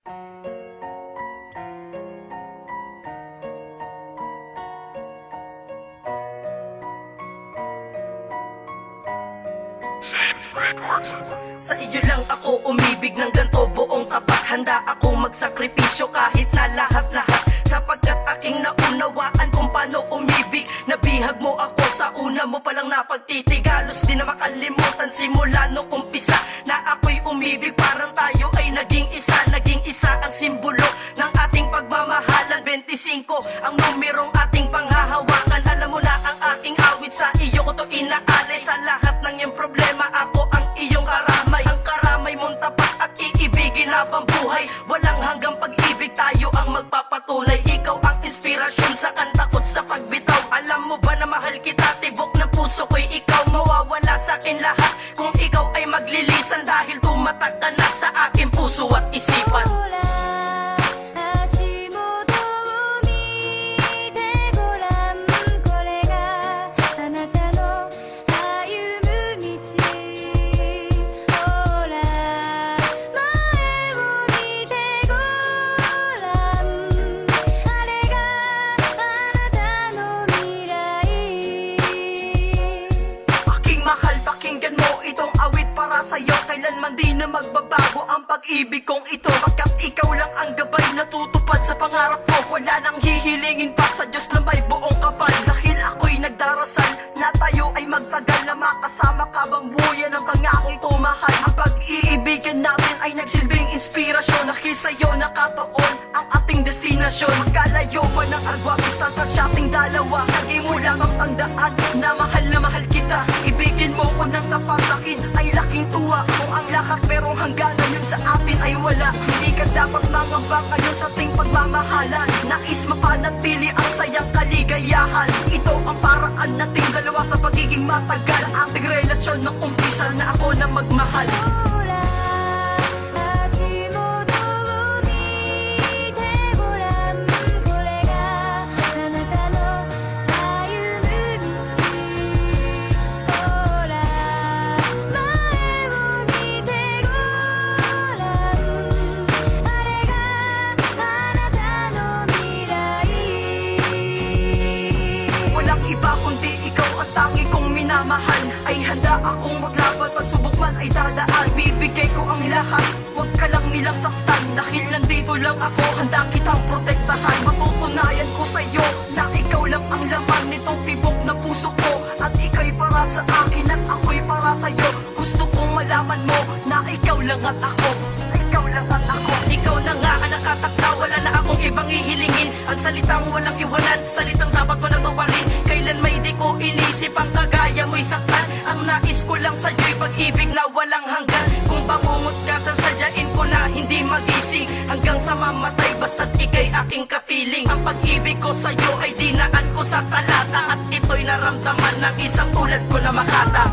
Sa iyo lang ako umibig ng ganto, buong tapat. Handa ako magsakripisyo kahit na lahat-lahat, sapagkat aking naunawaan kung paano umibig. Nabihag mo ako sa una mo palang napagtitig. Halos di na makalimutan simula nung umpisa na ako'y umibig. Parang tayo ay naging isa ang simbolo ng ating pagmamahalan. 25 ang numerong ating panghahawakan. Alam mo na ang aking awit, sa iyo ko to inaalay. Sa lahat ng iyong problema ako ang iyong karamay. Ang karamay mong tapat at iibigin habang buhay. Walang hanggang pag-ibig, tayo ang magpapatunay. Ikaw ang inspirasyon sa kanta ko't sa pagbitaw. Alam mo ba na mahal kita, tibok ng puso ko'y ikaw. Mawawala sa akin lahat kung ikaw ay maglilisan, dahil tumatak ka na sa aking puso at isipan. Pakinggan mo itong awit para sa'yo. Kailanman di na magbabago ang pag-ibig kong ito, pagkat ikaw lang ang gabay na tutupad sa pangarap ko. Wala nang hihilingin pa sa Diyos na may buong kapal, dahil ako'y nagdarasal na tayo ay magtagal na makasama kabang buyan ng pangakong tumahal. Ang pag-iibigan natin ay nagsilbing inspirasyon, dahil sa'yo nakatuon ang ating destinasyon. Magkalayo man ang agwapis, tatas sa ating dalawa. Lagi mo lang ang tandaan na mahal kita. Ibigin mo ko ng tapat, akin ay laking tuwa. Kung ang lahat merong hangganan, yun sa atin ay wala. Hindi ka dapat mangamba ngayon sa ating pagmamahalan. Nais mapanatili ang sayang kaligayahan. Ito ang paraan nating dalawa sa pagiging matagal. Ating relasyon ng umpisa na ako na magmahal. Iba kundi ikaw ang tangi kong minamahal. Ay handa akong maglaban, pagsubok man ay dadaan. Bibigay ko ang lahat, huwag ka lang nilang saktan. Dahil nandito lang ako, handa kitang protektahan. Matutunayan ko sa'yo na ikaw lang ang laman nitong tibok na puso ko. At ikaw'y para sa akin at ako'y para sa'yo. Gusto kong malaman mo na ikaw lang at ako. Ikaw lang at ako. Ikaw na nga ang nakatakda, wala na akong ibang ihilingin. Ang salitang walang iwanan, salitang dapat mo natuparin. Kailan may di ko inisip ang kagaya mo'y saktan. Ang nais ko lang sa'yo'y pag-ibig na walang hanggan. Kung bangungot ka, sasadyain ko na hindi magising hanggang sa mamatay, basta't ika'y aking kapiling. Ang pag-ibig ko sa'yo ay dinaan ko sa talata, at ito'y naramdaman ng isang tulad ko na makata.